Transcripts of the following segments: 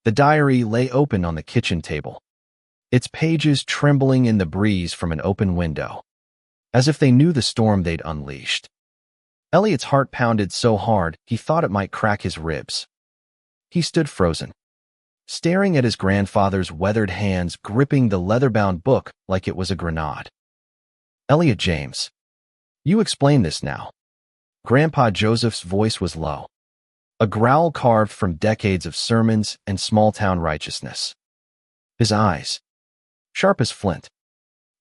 The diary lay open on the kitchen table, its pages trembling in the breeze from an open window, as if they knew the storm they'd unleashed. Elliot's heart pounded so hard he thought it might crack his ribs. He stood frozen, staring at his grandfather's weathered hands gripping the leather-bound book like it was a grenade. "Elliot James, you explain this now." Grandpa Joseph's voice was low, a growl carved from decades of sermons and small-town righteousness. His eyes, sharp as flint,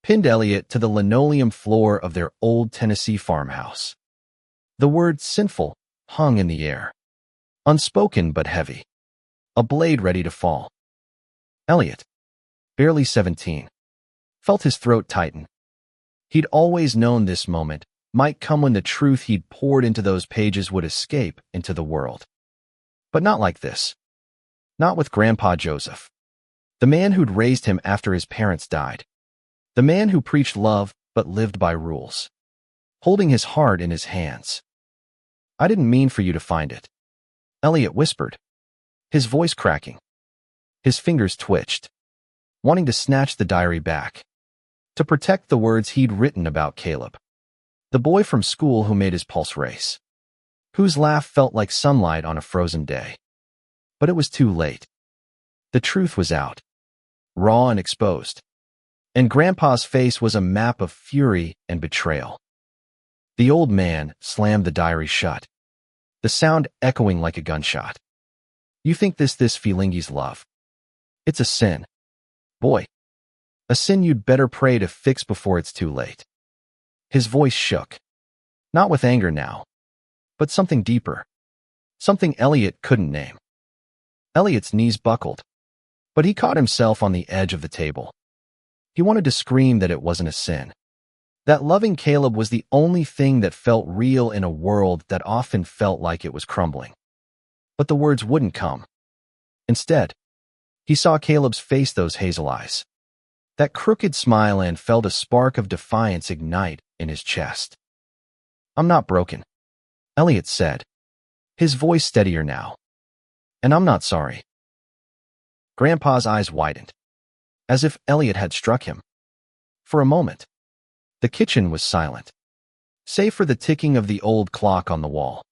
pinned Elliot to the linoleum floor of their old Tennessee farmhouse. The word sinful hung in the air, unspoken but heavy, a blade ready to fall. Elliot, barely 17, felt his throat tighten. He'd always known this moment might come when the truth he'd poured into those pages would escape into the world. But not like this. Not with Grandpa Joseph, the man who'd raised him after his parents died, the man who preached love but lived by rules, holding his heart in his hands. "I didn't mean for you to find it," Elliot whispered, his voice cracking. His fingers twitched, wanting to snatch the diary back, to protect the words he'd written about Caleb, the boy from school who made his pulse race, whose laugh felt like sunlight on a frozen day. But it was too late. The truth was out, raw and exposed, and Grandpa's face was a map of fury and betrayal. The old man slammed the diary shut, the sound echoing like a gunshot. "You think this feeling's love? It's a sin, boy. A sin you'd better pray to fix before it's too late." His voice shook, not with anger now, but something deeper, something Elliot couldn't name. Elliot's knees buckled, but he caught himself on the edge of the table. He wanted to scream that it wasn't a sin, that loving Caleb was the only thing that felt real in a world that often felt like it was crumbling. But the words wouldn't come. Instead, he saw Caleb's face, those hazel eyes, that crooked smile, and felt a spark of defiance ignite in his chest. "I'm not broken," Elliot said, his voice steadier now. "And I'm not sorry." Grandpa's eyes widened, as if Elliot had struck him. For a moment, the kitchen was silent, save for the ticking of the old clock on the wall.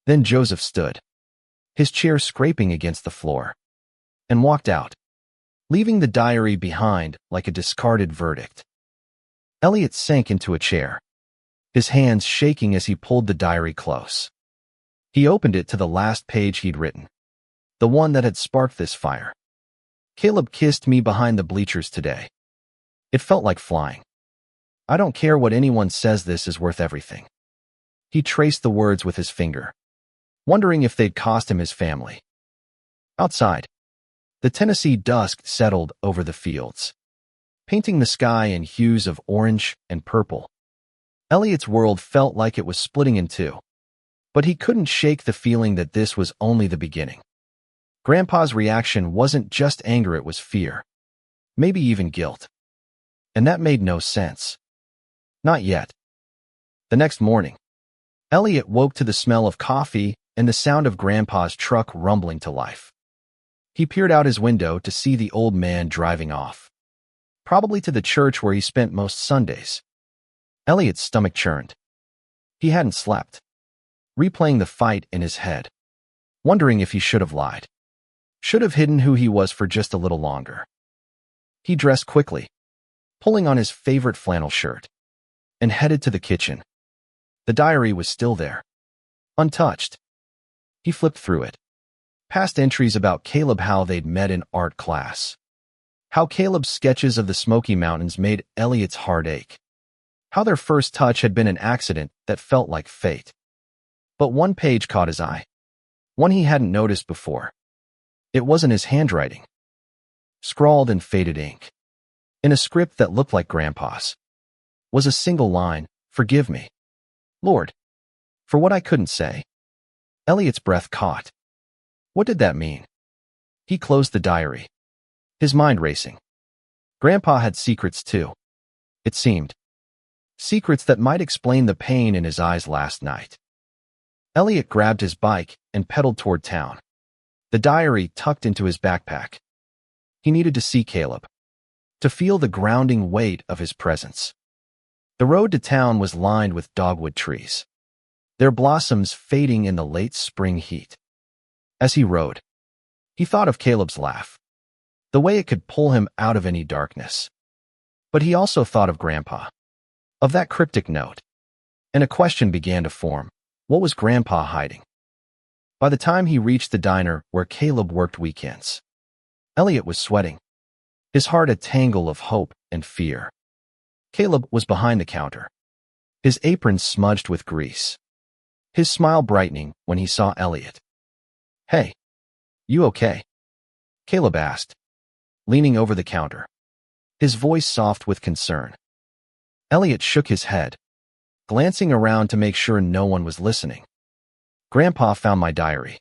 Then Joseph stood, his chair scraping against the floor, and walked out, leaving the diary behind like a discarded verdict. Elliot sank into a chair, his hands shaking as he pulled the diary close. He opened it to the last page he'd written, the one that had sparked this fire. "Caleb kissed me behind the bleachers today. It felt like flying. I don't care what anyone says, this is worth everything." He traced the words with his finger, wondering if they'd cost him his family. Outside, the Tennessee dusk settled over the fields, painting the sky in hues of orange and purple. Elliot's world felt like it was splitting in two, but he couldn't shake the feeling that this was only the beginning. Grandpa's reaction wasn't just anger, it was fear, maybe even guilt. And that made no sense. Not yet. The next morning, Elliot woke to the smell of coffee and the sound of Grandpa's truck rumbling to life. He peered out his window to see the old man driving off, probably to the church where he spent most Sundays. Elliot's stomach churned. He hadn't slept, replaying the fight in his head, wondering if he should have lied, should have hidden who he was for just a little longer. He dressed quickly, pulling on his favorite flannel shirt, and headed to the kitchen. The diary was still there, untouched. He flipped through it, past entries about Caleb, how they'd met in art class, how Caleb's sketches of the Smoky Mountains made Elliot's heart ache, how their first touch had been an accident that felt like fate. But one page caught his eye, one he hadn't noticed before. It wasn't his handwriting. Scrawled in faded ink, in a script that looked like Grandpa's, was a single line, "Forgive me, Lord, for what I couldn't say." Elliot's breath caught. What did that mean? He closed the diary, his mind racing. Grandpa had secrets too, it seemed. Secrets that might explain the pain in his eyes last night. Elliot grabbed his bike and pedaled toward town, the diary tucked into his backpack. He needed to see Caleb, to feel the grounding weight of his presence. The road to town was lined with dogwood trees, their blossoms fading in the late spring heat. As he rode, he thought of Caleb's laugh, the way it could pull him out of any darkness. But he also thought of Grandpa, of that cryptic note, and a question began to form. What was Grandpa hiding? By the time he reached the diner where Caleb worked weekends, Elliot was sweating, his heart a tangle of hope and fear. Caleb was behind the counter, his apron smudged with grease, his smile brightening when he saw Elliot. "Hey, you okay?" Caleb asked, leaning over the counter, his voice soft with concern. Elliot shook his head, glancing around to make sure no one was listening. "Grandpa found my diary.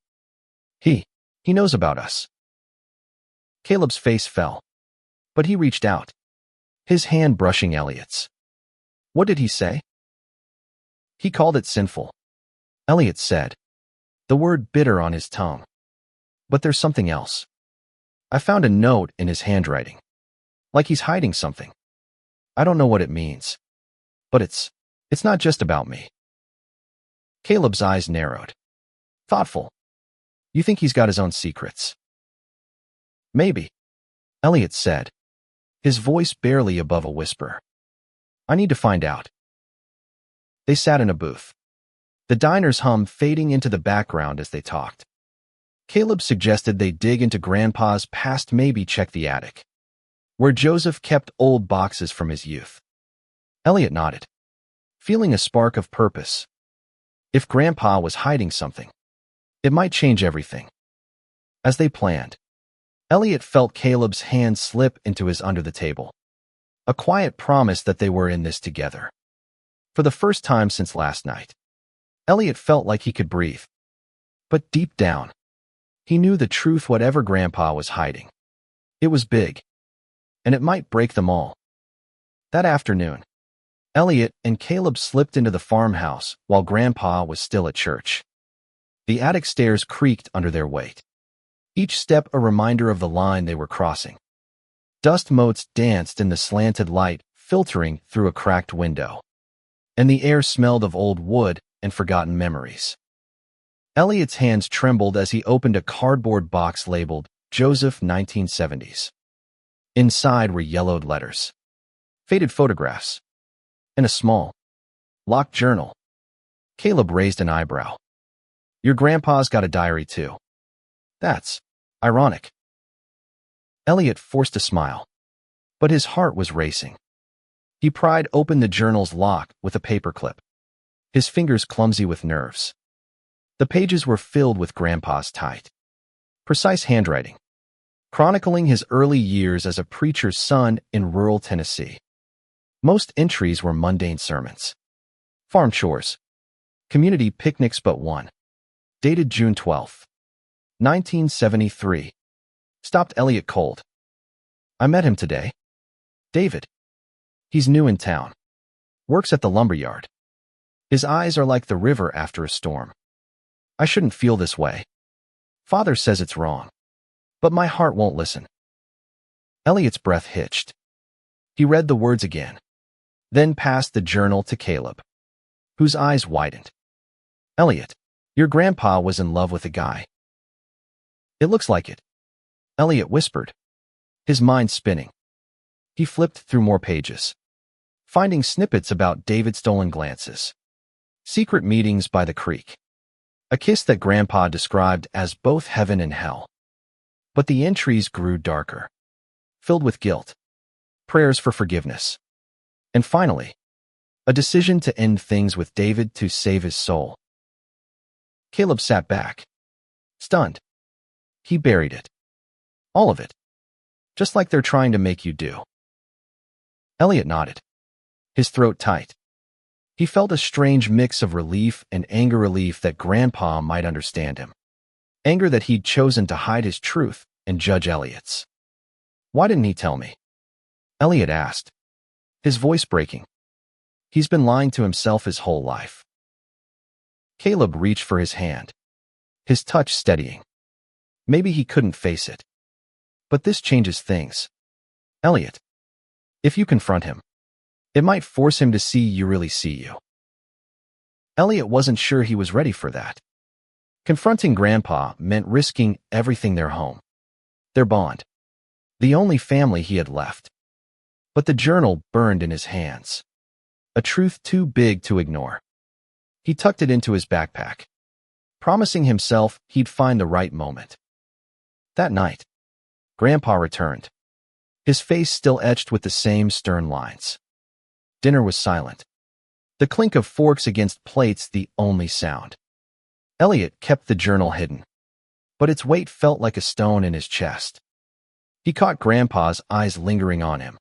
He knows about us." Caleb's face fell, but he reached out, his hand brushing Elliot's. "What did he say?" "He called it sinful," Elliot said, the word bitter on his tongue. "But there's something else. I found a note in his handwriting, like he's hiding something. I don't know what it means, but it's not just about me." Caleb's eyes narrowed. Thoughtful. "You think he's got his own secrets?" "Maybe," Elliot said, his voice barely above a whisper. "I need to find out." They sat in a booth, the diner's hum fading into the background as they talked. Caleb suggested they dig into Grandpa's past, maybe check the attic, where Joseph kept old boxes from his youth. Elliot nodded, feeling a spark of purpose. If Grandpa was hiding something, it might change everything. As they planned, Elliot felt Caleb's hand slip into his under the table, a quiet promise that they were in this together. For the first time since last night, Elliot felt like he could breathe. But deep down, he knew the truth. Whatever Grandpa was hiding, it was big, and it might break them all. That afternoon, Elliot and Caleb slipped into the farmhouse while Grandpa was still at church. The attic stairs creaked under their weight, each step a reminder of the line they were crossing. Dust motes danced in the slanted light filtering through a cracked window, and the air smelled of old wood and forgotten memories. Elliot's hands trembled as he opened a cardboard box labeled Joseph 1970s. Inside were yellowed letters, faded photographs, and a small, locked journal. Caleb raised an eyebrow. "Your grandpa's got a diary too. That's ironic." Elliot forced a smile, but his heart was racing. He pried open the journal's lock with a paperclip, his fingers clumsy with nerves. The pages were filled with Grandpa's tight, precise handwriting, chronicling his early years as a preacher's son in rural Tennessee. Most entries were mundane sermons, farm chores, community picnics, but one, dated June 12, 1973, stopped Elliot cold. "I met him today. David. He's new in town. Works at the lumberyard. His eyes are like the river after a storm. I shouldn't feel this way. Father says it's wrong, but my heart won't listen." Elliot's breath hitched. He read the words again, then passed the journal to Caleb, whose eyes widened. "Elliot, your grandpa was in love with a guy." "It looks like it," Elliot whispered, his mind spinning. He flipped through more pages, finding snippets about David's stolen glances, secret meetings by the creek, a kiss that Grandpa described as both heaven and hell. But the entries grew darker, filled with guilt, prayers for forgiveness, and finally, a decision to end things with David to save his soul. Caleb sat back, stunned. He buried it. All of it. Just like they're trying to make you do. Elliot nodded, his throat tight. He felt a strange mix of relief and anger, relief that Grandpa might understand him, anger that he'd chosen to hide his truth and judge Elliot's. "Why didn't he tell me?" Elliot asked, his voice breaking. "He's been lying to himself his whole life." Caleb reached for his hand, his touch steadying. Maybe he couldn't face it. But this changes things. Elliot, if you confront him, it might force him to see you really see you. Elliot wasn't sure he was ready for that. Confronting Grandpa meant risking everything: their home, their bond, the only family he had left. But the journal burned in his hands, a truth too big to ignore. He tucked it into his backpack, promising himself he'd find the right moment. That night, Grandpa returned, his face still etched with the same stern lines. Dinner was silent, the clink of forks against plates the only sound. Elliot kept the journal hidden, but its weight felt like a stone in his chest. He caught Grandpa's eyes lingering on him,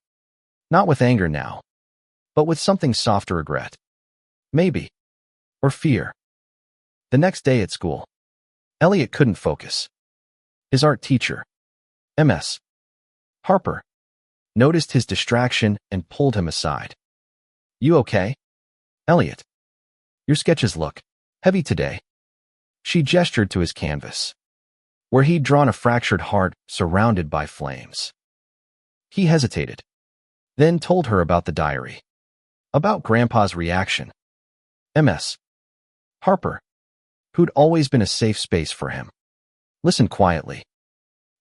not with anger now, but with something softer: regret, maybe, or fear. The next day at school, Elliot couldn't focus. His art teacher, Ms. Harper, noticed his distraction and pulled him aside. "You okay, Elliot? Your sketches look heavy today." She gestured to his canvas, where he'd drawn a fractured heart surrounded by flames. He hesitated, then told her about the diary, about Grandpa's reaction. Ms. Harper, who'd always been a safe space for him, listened quietly.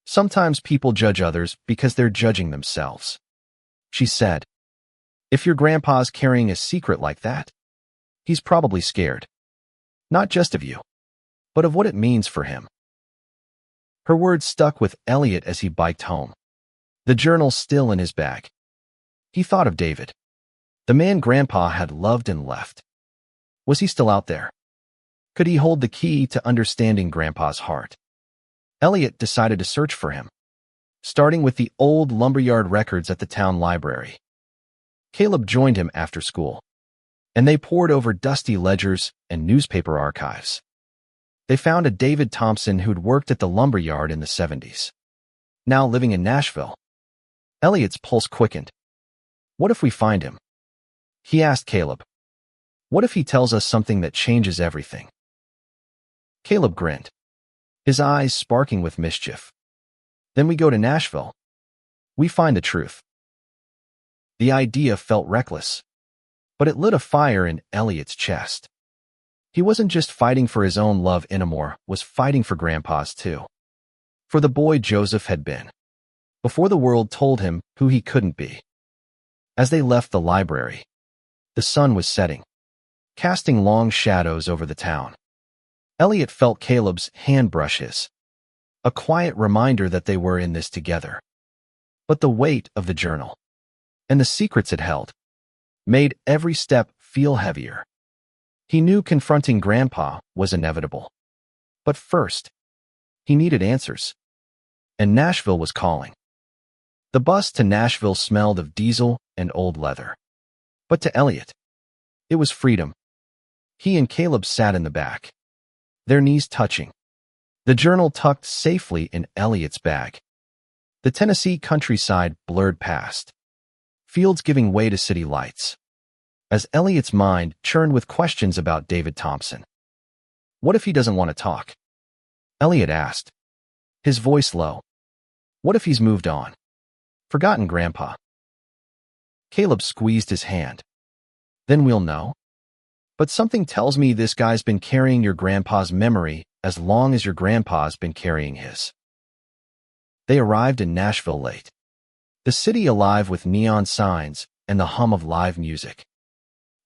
"Sometimes people judge others because they're judging themselves," she said. "If your grandpa's carrying a secret like that, he's probably scared, not just of you, but of what it means for him." Her words stuck with Elliot as he biked home, the journal still in his bag. He thought of David, the man Grandpa had loved and left. Was he still out there? Could he hold the key to understanding Grandpa's heart? Elliot decided to search for him, starting with the old lumberyard records at the town library. Caleb joined him after school, and they pored over dusty ledgers and newspaper archives. They found a David Thompson who'd worked at the lumberyard in the 70s, now living in Nashville. Elliot's pulse quickened. "What if we find him?" he asked Caleb. "What if he tells us something that changes everything?" Caleb grinned, his eyes sparking with mischief. "Then we go to Nashville. We find the truth." The idea felt reckless, but it lit a fire in Elliot's chest. He wasn't just fighting for his own love anymore, was fighting for Grandpa's too. For the boy Joseph had been, before the world told him who he couldn't be. As they left the library, the sun was setting, casting long shadows over the town. Elliot felt Caleb's hand brush his, a quiet reminder that they were in this together. But the weight of the journal, and the secrets it held, made every step feel heavier. He knew confronting Grandpa was inevitable. But first, he needed answers. And Nashville was calling. The bus to Nashville smelled of diesel and old leather. But to Elliot, it was freedom. He and Caleb sat in the back, their knees touching, the journal tucked safely in Elliot's bag. The Tennessee countryside blurred past, fields giving way to city lights. As Elliot's mind churned with questions about David Thompson. "What if he doesn't want to talk?" Elliot asked, his voice low. "What if he's moved on? Forgotten Grandpa?" Caleb squeezed his hand. "Then we'll know. But something tells me this guy's been carrying your grandpa's memory as long as your grandpa's been carrying his." They arrived in Nashville late, the city alive with neon signs and the hum of live music.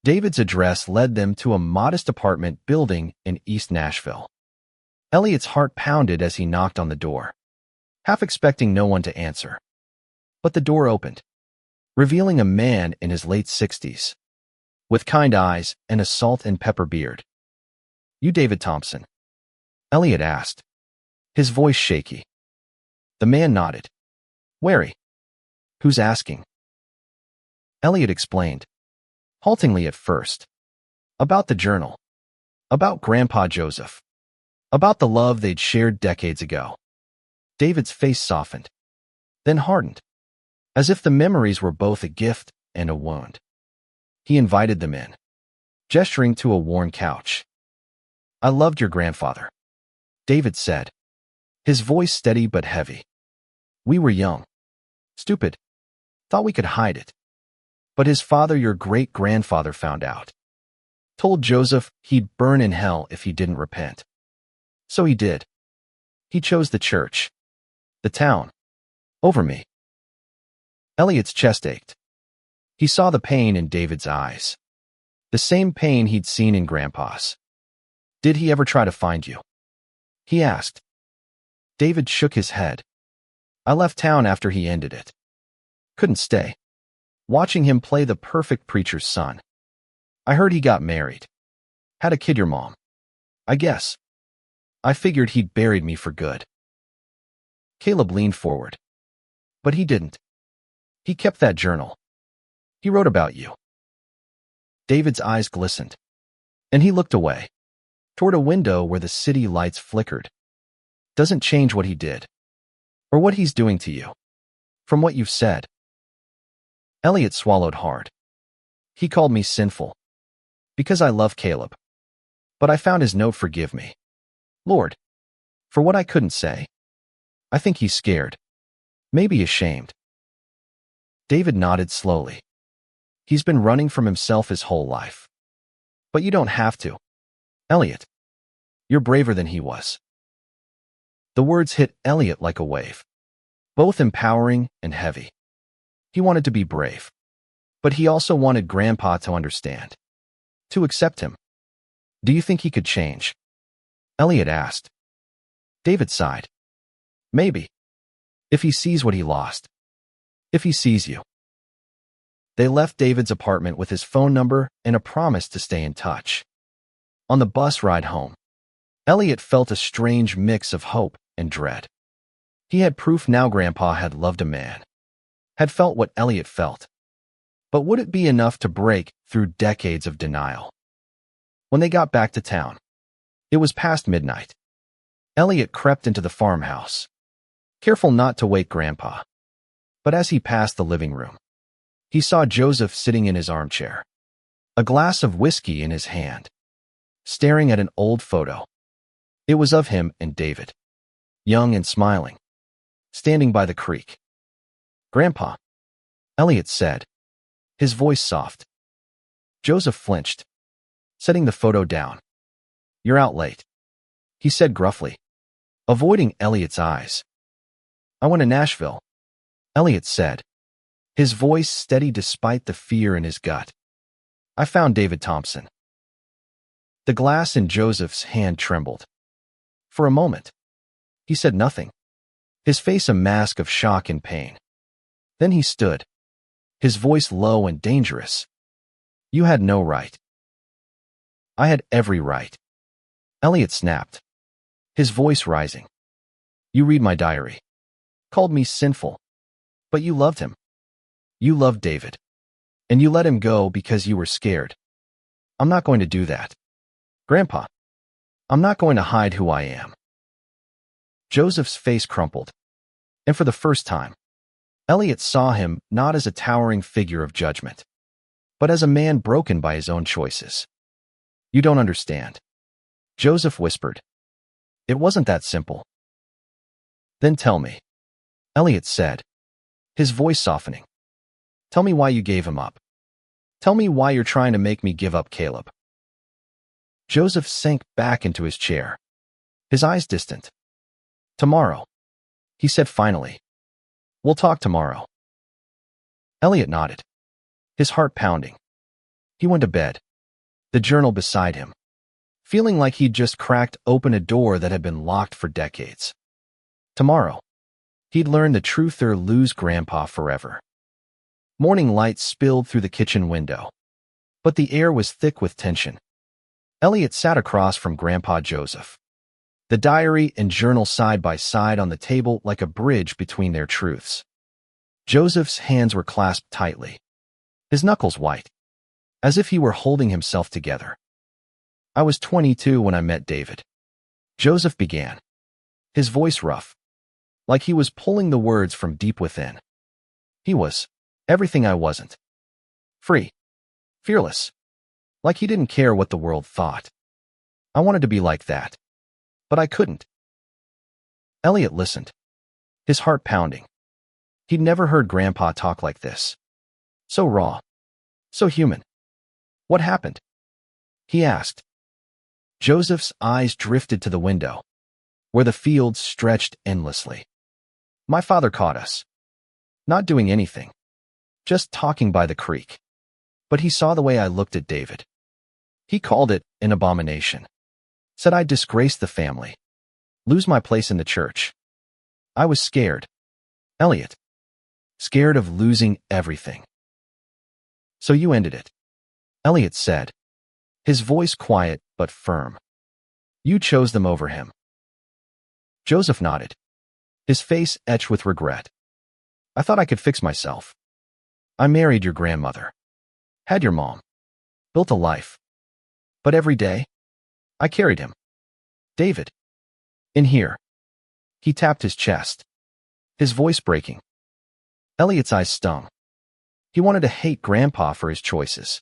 David's address led them to a modest apartment building in East Nashville. Elliot's heart pounded as he knocked on the door, half expecting no one to answer. But the door opened, revealing a man in his late 60s, with kind eyes and a salt and pepper beard. "You David Thompson?" Elliot asked, his voice shaky. The man nodded, wary. "Who's asking?" Elliot explained, haltingly at first. About the journal. About Grandpa Joseph. About the love they'd shared decades ago. David's face softened, then hardened, as if the memories were both a gift and a wound. He invited them in, gesturing to a worn couch. "I loved your grandfather," David said, his voice steady but heavy. We were young. Stupid. Thought we could hide it. But his father, your great-grandfather, found out. Told Joseph he'd burn in hell if he didn't repent. So he did. He chose the church. The town. Over me. Elliot's chest ached. He saw the pain in David's eyes. The same pain he'd seen in Grandpa's. Did he ever try to find you? He asked. David shook his head. I left town after he ended it. Couldn't stay. Watching him play the perfect preacher's son. I heard he got married. Had a kid your mom. I guess. I figured he'd buried me for good. Caleb leaned forward. But he didn't. He kept that journal. He wrote about you. David's eyes glistened. And he looked away. Toward a window where the city lights flickered. Doesn't change what he did. Or what he's doing to you. From what you've said. Elliot swallowed hard. He called me sinful. Because I love Caleb. But I found his note, forgive me. Lord. For what I couldn't say. I think he's scared. Maybe ashamed. David nodded slowly. He's been running from himself his whole life. But you don't have to. Elliot. You're braver than he was. The words hit Elliot like a wave. Both empowering and heavy. He wanted to be brave. But he also wanted Grandpa to understand. To accept him. Do you think he could change? Elliot asked. David sighed. Maybe. If he sees what he lost. If he sees you. They left David's apartment with his phone number and a promise to stay in touch. On the bus ride home, Elliot felt a strange mix of hope and dread. He had proof now Grandpa had loved a man. Had felt what Elliot felt. But would it be enough to break through decades of denial? When they got back to town, it was past midnight. Elliot crept into the farmhouse, careful not to wake Grandpa. But as he passed the living room, he saw Joseph sitting in his armchair, a glass of whiskey in his hand, staring at an old photo. It was of him and David, young and smiling, standing by the creek. Grandpa, Elliot said, his voice soft. Joseph flinched, setting the photo down. You're out late, he said gruffly, avoiding Elliot's eyes. I went to Nashville, Elliot said, his voice steady despite the fear in his gut. I found David Thompson. The glass in Joseph's hand trembled. For a moment, he said nothing, his face a mask of shock and pain. Then he stood, his voice low and dangerous. You had no right. I had every right. Elliot snapped, his voice rising. You read my diary. Called me sinful. But you loved him. You loved David. And you let him go because you were scared. I'm not going to do that. Grandpa, I'm not going to hide who I am. Joseph's face crumpled. And for the first time, Elliot saw him not as a towering figure of judgment, but as a man broken by his own choices. You don't understand. Joseph whispered. It wasn't that simple. Then tell me, Elliot said, his voice softening. Tell me why you gave him up. Tell me why you're trying to make me give up Caleb. Joseph sank back into his chair, his eyes distant. Tomorrow, he said finally. We'll talk tomorrow. Elliot nodded, his heart pounding. He went to bed, the journal beside him, feeling like he'd just cracked open a door that had been locked for decades. Tomorrow, he'd learn the truth or lose Grandpa forever. Morning light spilled through the kitchen window, but the air was thick with tension. Elliot sat across from Grandpa Joseph, the diary and journal side by side on the table like a bridge between their truths. Joseph's hands were clasped tightly, his knuckles white, as if he were holding himself together. I was 22 when I met David. Joseph began, his voice rough, like he was pulling the words from deep within. He was everything I wasn't. Free. Fearless. Like he didn't care what the world thought. I wanted to be like that. But I couldn't. Elliot listened, his heart pounding. He'd never heard Grandpa talk like this. So raw. So human. What happened? He asked. Joseph's eyes drifted to the window, where the fields stretched endlessly. My father caught us. Not doing anything. Just talking by the creek. But he saw the way I looked at David. He called it an abomination. Said I'd disgrace the family. Lose my place in the church. I was scared. Elliot. Scared of losing everything. So you ended it. Elliot said, his voice quiet but firm. You chose them over him. Joseph nodded, his face etched with regret. I thought I could fix myself. I married your grandmother. Had your mom. Built a life. But every day, I carried him. David. In here. He tapped his chest, his voice breaking. Elliot's eyes stung. He wanted to hate Grandpa for his choices.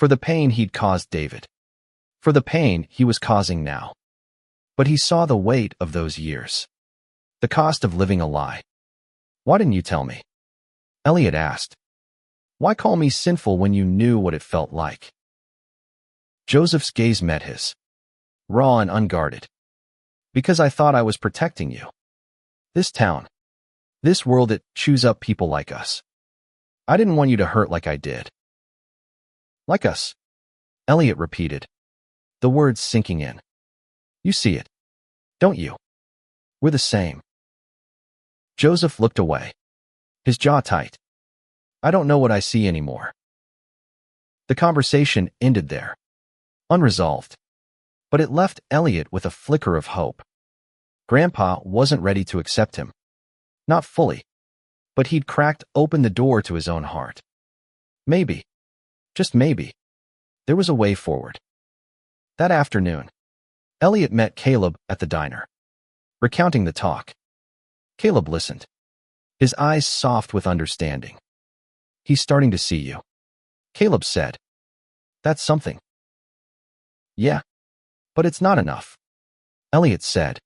For the pain he'd caused David. For the pain he was causing now. But he saw the weight of those years. The cost of living a lie. Why didn't you tell me? Elliot asked. Why call me sinful when you knew what it felt like? Joseph's gaze met his. Raw and unguarded. Because I thought I was protecting you. This town. This world that chews up people like us. I didn't want you to hurt like I did. Like us. Elliot repeated, the words sinking in. You see it, don't you? We're the same. Joseph looked away, his jaw tight. I don't know what I see anymore. The conversation ended there, unresolved. But it left Elliot with a flicker of hope. Grandpa wasn't ready to accept him. Not fully. But he'd cracked open the door to his own heart. Maybe, just maybe, there was a way forward. That afternoon, Elliot met Caleb at the diner, recounting the talk. Caleb listened, his eyes soft with understanding. He's starting to see you. Caleb said. That's something. Yeah, but it's not enough. Elliot said,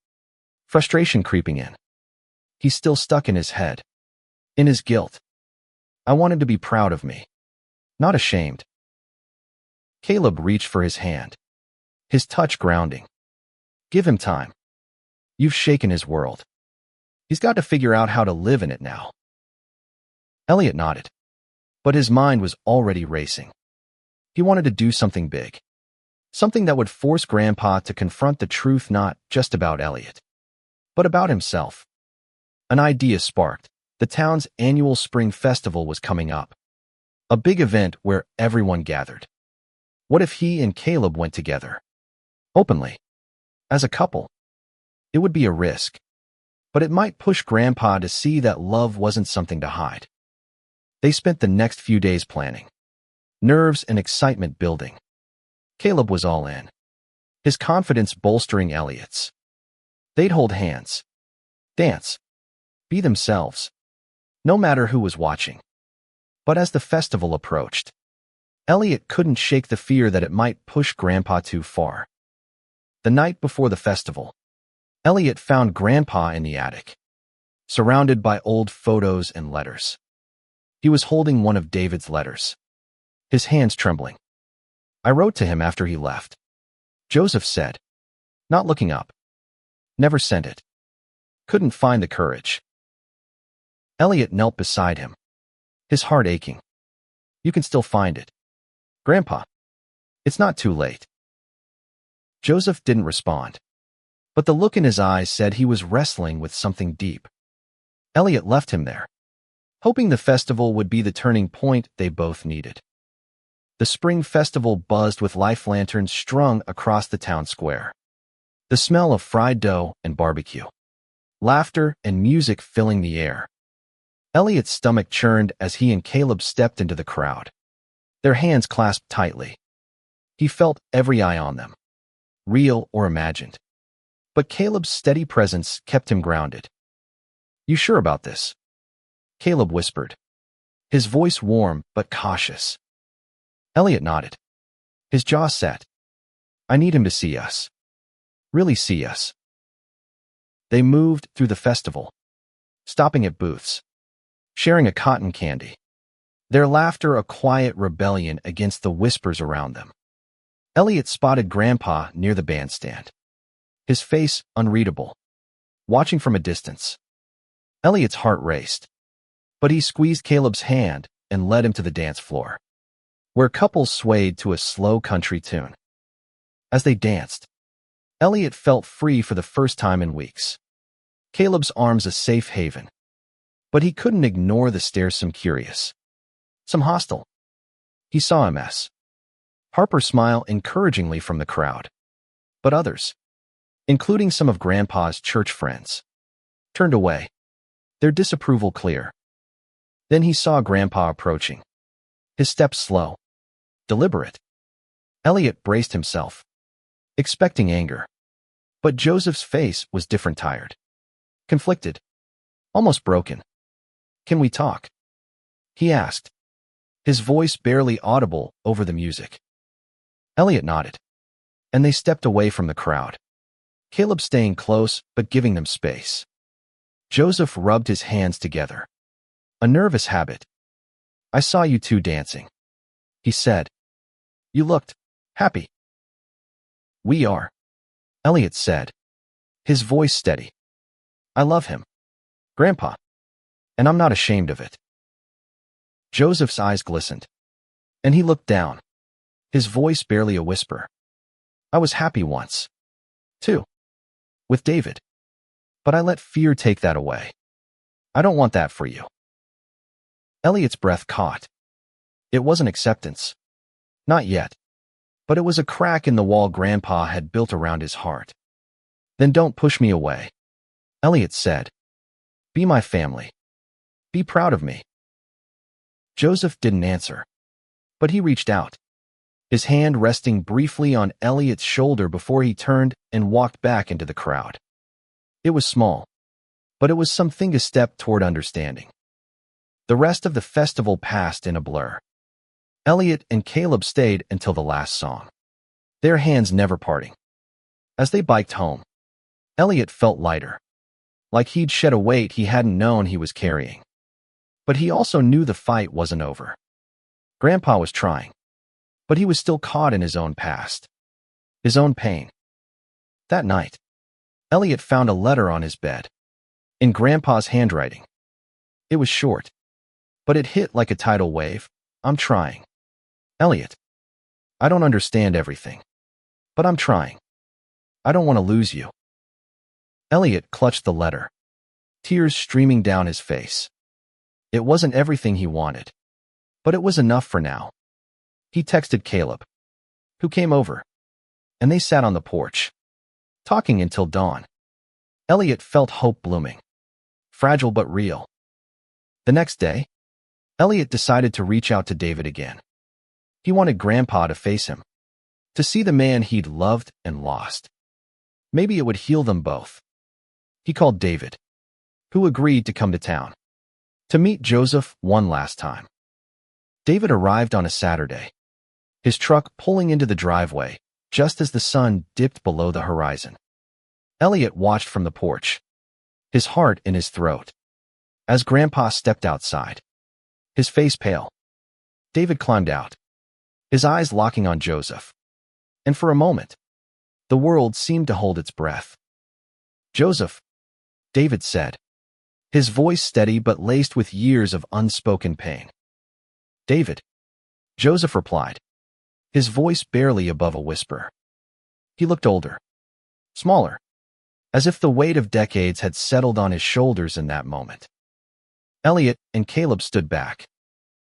frustration creeping in. He's still stuck in his head. In his guilt. I want him to be proud of me. Not ashamed. Caleb reached for his hand, his touch grounding. Give him time. You've shaken his world. He's got to figure out how to live in it now. Elliot nodded, but his mind was already racing. He wanted to do something big. Something that would force Grandpa to confront the truth not just about Elliot, but about himself. An idea sparked. The town's annual spring festival was coming up. A big event where everyone gathered. What if he and Caleb went together? Openly. As a couple. It would be a risk. But it might push Grandpa to see that love wasn't something to hide. They spent the next few days planning. Nerves and excitement building. Caleb was all in. His confidence bolstering Elliot's. They'd hold hands. Dance. Be themselves. No matter who was watching. But as the festival approached, Elliot couldn't shake the fear that it might push Grandpa too far. The night before the festival, Elliot found Grandpa in the attic, surrounded by old photos and letters. He was holding one of David's letters, his hands trembling. I wrote to him after he left. Joseph said, not looking up. Never sent it. Couldn't find the courage. Elliot knelt beside him, his heart aching. You can still find it. Grandpa, it's not too late. Joseph didn't respond, but the look in his eyes said he was wrestling with something deep. Elliot left him there, hoping the festival would be the turning point they both needed. The spring festival buzzed with life lanterns strung across the town square. The smell of fried dough and barbecue. Laughter and music filling the air. Elliot's stomach churned as he and Caleb stepped into the crowd, their hands clasped tightly. He felt every eye on them, real or imagined. But Caleb's steady presence kept him grounded. You sure about this? Caleb whispered, his voice warm but cautious. Elliot nodded, his jaw set. I need him to see us. Really see us. They moved through the festival, stopping at booths, sharing a cotton candy. Their laughter a quiet rebellion against the whispers around them. Elliot spotted Grandpa near the bandstand, his face unreadable, watching from a distance. Elliot's heart raced, but he squeezed Caleb's hand and led him to the dance floor, where couples swayed to a slow country tune. As they danced, Elliot felt free for the first time in weeks. Caleb's arms a safe haven, but he couldn't ignore the stares, some curious, some hostile. He saw a mess. Harper smiled encouragingly from the crowd, but others, including some of Grandpa's church friends, turned away, their disapproval clear. Then he saw Grandpa approaching, his steps slow, deliberate. Elliot braced himself, expecting anger. But Joseph's face was different, tired, conflicted, almost broken. "Can we talk?" he asked, his voice barely audible over the music. Elliot nodded, and they stepped away from the crowd, Caleb staying close but giving them space. Joseph rubbed his hands together, a nervous habit. "I saw you two dancing," he said. "You looked happy." "We are," Elliot said, his voice steady. "I love him, Grandpa, and I'm not ashamed of it." Joseph's eyes glistened, and he looked down, his voice barely a whisper. "I was happy once, too, with David, but I let fear take that away. I don't want that for you." Elliot's breath caught. It wasn't acceptance. Not yet. But it was a crack in the wall Grandpa had built around his heart. "Then don't push me away," Elliot said. "Be my family. Be proud of me." Joseph didn't answer, but he reached out, his hand resting briefly on Elliot's shoulder before he turned and walked back into the crowd. It was small, but it was something, a step toward understanding. The rest of the festival passed in a blur. Elliot and Caleb stayed until the last song, their hands never parting. As they biked home, Elliot felt lighter, like he'd shed a weight he hadn't known he was carrying. But he also knew the fight wasn't over. Grandpa was trying, but he was still caught in his own past, his own pain. That night, Elliot found a letter on his bed, in Grandpa's handwriting. It was short, but it hit like a tidal wave. "I'm trying. Elliot, I don't understand everything, but I'm trying. I don't want to lose you." Elliot clutched the letter, tears streaming down his face. It wasn't everything he wanted, but it was enough for now. He texted Caleb, who came over, and they sat on the porch, talking until dawn. Elliot felt hope blooming, fragile but real. The next day, Elliot decided to reach out to David again. He wanted Grandpa to face him, to see the man he'd loved and lost. Maybe it would heal them both. He called David, who agreed to come to town, to meet Joseph one last time. David arrived on a Saturday, his truck pulling into the driveway just as the sun dipped below the horizon. Elliot watched from the porch, his heart in his throat. As Grandpa stepped outside, his face pale, David climbed out, his eyes locking on Joseph. And for a moment, the world seemed to hold its breath. "Joseph," David said, his voice steady but laced with years of unspoken pain. "David," Joseph replied, his voice barely above a whisper. He looked older, smaller, as if the weight of decades had settled on his shoulders in that moment. Elliot and Caleb stood back,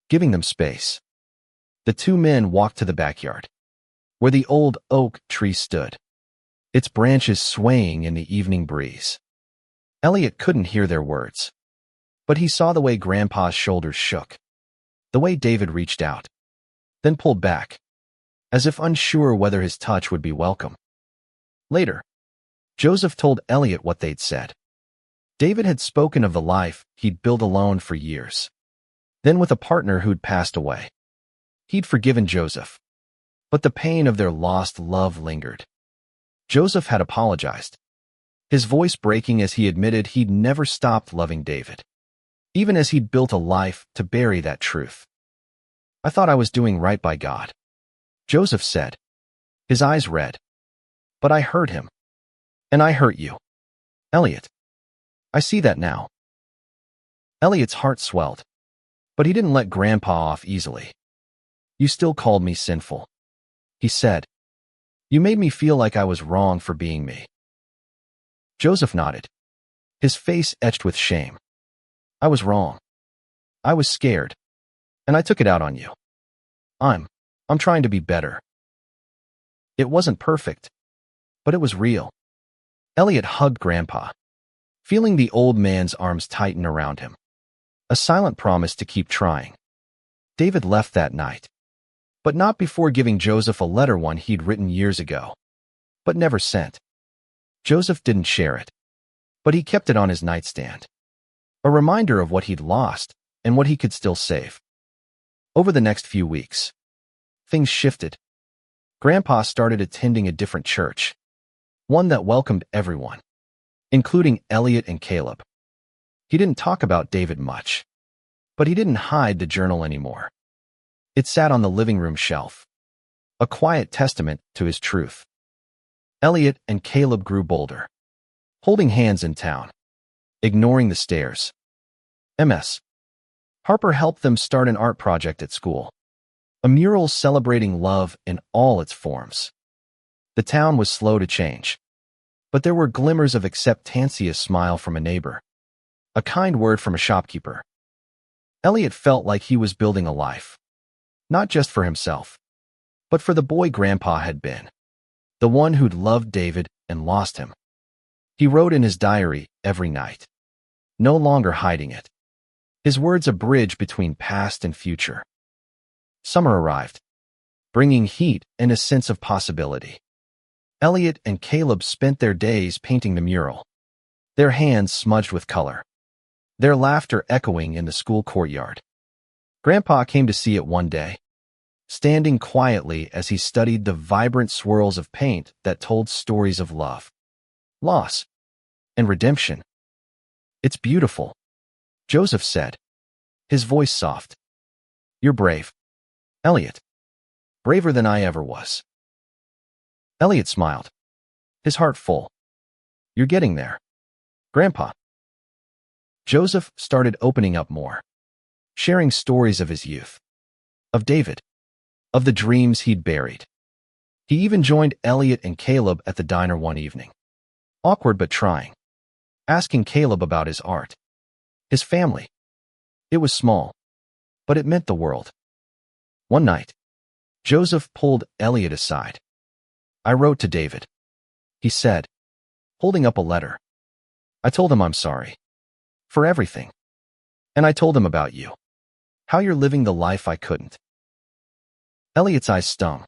giving them space. The two men walked to the backyard, where the old oak tree stood, its branches swaying in the evening breeze. Elliot couldn't hear their words, but he saw the way Grandpa's shoulders shook, the way David reached out, then pulled back, as if unsure whether his touch would be welcome. Later, Joseph told Elliot what they'd said. David had spoken of the life he'd built alone for years, then with a partner who'd passed away. He'd forgiven Joseph, but the pain of their lost love lingered. Joseph had apologized, his voice breaking as he admitted he'd never stopped loving David, even as he'd built a life to bury that truth. "I thought I was doing right by God," Joseph said, his eyes red. "But I hurt him. And I hurt you, Elliot. I see that now." Elliot's heart swelled, but he didn't let Grandpa off easily. "You still called me sinful," he said. "You made me feel like I was wrong for being me." Joseph nodded, his face etched with shame. "I was wrong. I was scared, and I took it out on you. I'm trying to be better." It wasn't perfect, but it was real. Elliot hugged Grandpa, feeling the old man's arms tighten around him. A silent promise to keep trying. David left that night, but not before giving Joseph a letter one he'd written years ago, but never sent. Joseph didn't share it, but he kept it on his nightstand, a reminder of what he'd lost and what he could still save. Over the next few weeks, things shifted. Grandpa started attending a different church, one that welcomed everyone, including Elliot and Caleb. He didn't talk about David much, but he didn't hide the journal anymore. It sat on the living room shelf, a quiet testament to his truth. Elliot and Caleb grew bolder, holding hands in town, ignoring the stares. Ms. Harper helped them start an art project at school, a mural celebrating love in all its forms. The town was slow to change, but there were glimmers of acceptance, smile from a neighbor, a kind word from a shopkeeper. Elliot felt like he was building a life, not just for himself, but for the boy Grandpa had been, the one who'd loved David and lost him. He wrote in his diary every night, no longer hiding it, his words a bridge between past and future. Summer arrived, bringing heat and a sense of possibility. Elliot and Caleb spent their days painting the mural, their hands smudged with color, their laughter echoing in the school courtyard. Grandpa came to see it one day, standing quietly as he studied the vibrant swirls of paint that told stories of love, loss, and redemption. "It's beautiful," Joseph said, his voice soft. "You're brave, Elliot. Braver than I ever was." Elliot smiled, his heart full. "You're getting there, Grandpa." Joseph started opening up more, sharing stories of his youth, of David, of the dreams he'd buried. He even joined Elliot and Caleb at the diner one evening, awkward but trying, asking Caleb about his art, his family. It was small, but it meant the world. One night, Joseph pulled Elliot aside. "I wrote to David," he said, holding up a letter. "I told him I'm sorry for everything. And I told him about you, how you're living the life I couldn't." Elliot's eyes stung.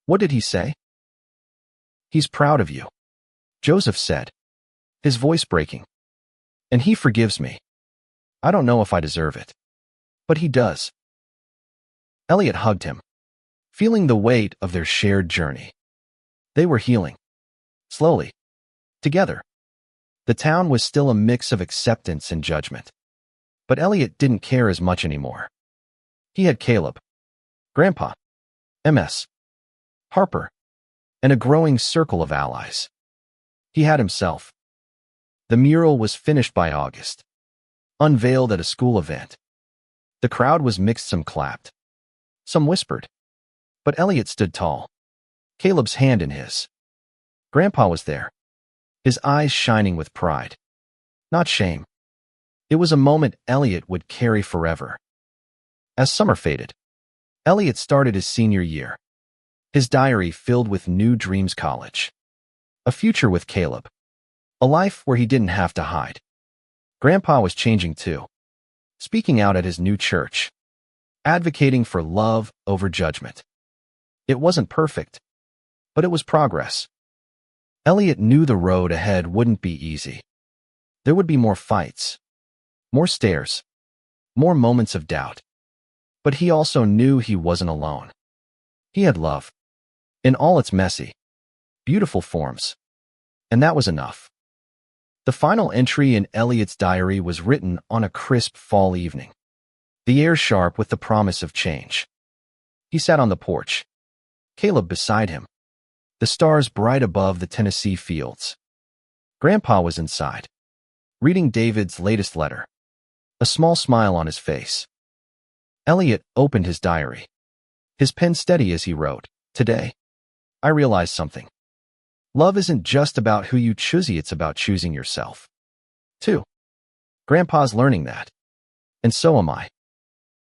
"What did he say?" "He's proud of you," Joseph said, his voice breaking. "And he forgives me. I don't know if I deserve it, but he does." Elliot hugged him, feeling the weight of their shared journey. They were healing, slowly, together. The town was still a mix of acceptance and judgment, but Elliot didn't care as much anymore. He had Caleb, Grandpa, Ms. Harper, and a growing circle of allies. He had himself. The mural was finished by August, unveiled at a school event. The crowd was mixed, some clapped, some whispered, but Elliot stood tall, Caleb's hand in his. Grandpa was there, his eyes shining with pride, not shame. It was a moment Elliot would carry forever. As summer faded, Elliot started his senior year, his diary filled with new dreams: college, a future with Caleb, a life where he didn't have to hide. Grandpa was changing too, speaking out at his new church, advocating for love over judgment. It wasn't perfect, but it was progress. Elliot knew the road ahead wouldn't be easy. There would be more fights, more stares, more moments of doubt. But he also knew he wasn't alone. He had love, in all its messy, beautiful forms. And that was enough. The final entry in Elliot's diary was written on a crisp fall evening, the air sharp with the promise of change. He sat on the porch, Caleb beside him, the stars bright above the Tennessee fields. Grandpa was inside, reading David's latest letter, a small smile on his face. Elliot opened his diary, his pen steady as he wrote, "Today, I realized something. Love isn't just about who you choose, it's about choosing yourself, too. Grandpa's learning that. And so am I.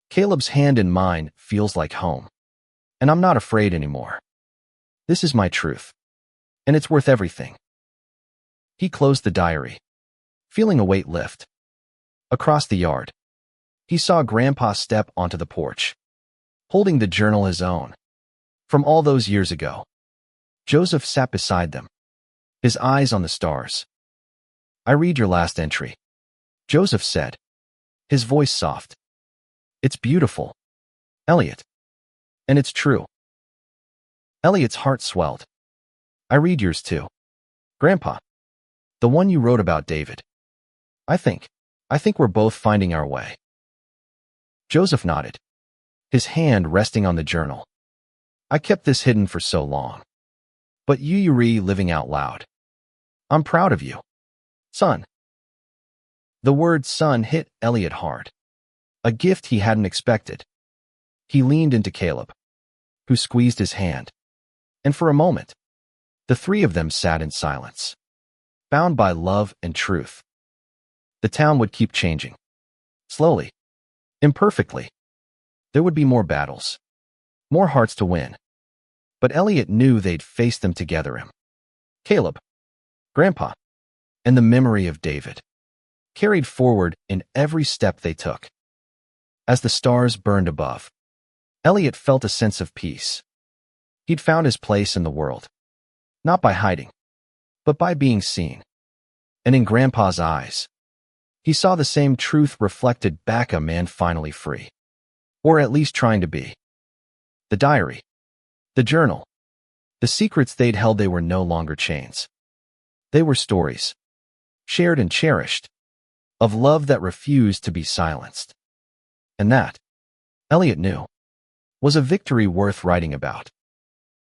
Caleb's hand in mine feels like home. And I'm not afraid anymore. This is my truth. And it's worth everything." He closed the diary, feeling a weight lift. Across the yard, he saw Grandpa step onto the porch, holding the journal his own. From all those years ago, Joseph sat beside them, his eyes on the stars. "I read your last entry," Joseph said, his voice soft. "It's beautiful, Elliot. And it's true." Elliot's heart swelled. "I read yours too, Grandpa. The one you wrote about David. I think we're both finding our way." Joseph nodded, his hand resting on the journal. "I kept this hidden for so long. But you're living out loud. I'm proud of you, son." The word son hit Elliot hard, a gift he hadn't expected. He leaned into Caleb, who squeezed his hand, and for a moment, the three of them sat in silence, bound by love and truth. The town would keep changing, slowly, imperfectly. There would be more battles, more hearts to win. But Elliot knew they'd face them together, him, Caleb, Grandpa, and the memory of David, carried forward in every step they took. As the stars burned above, Elliot felt a sense of peace. He'd found his place in the world, not by hiding, but by being seen. And in Grandpa's eyes, he saw the same truth reflected back, a man finally free. Or at least trying to be. The diary, the journal, the secrets they'd held, they were no longer chains. They were stories, shared and cherished, of love that refused to be silenced. And that, Elliot knew, was a victory worth writing about.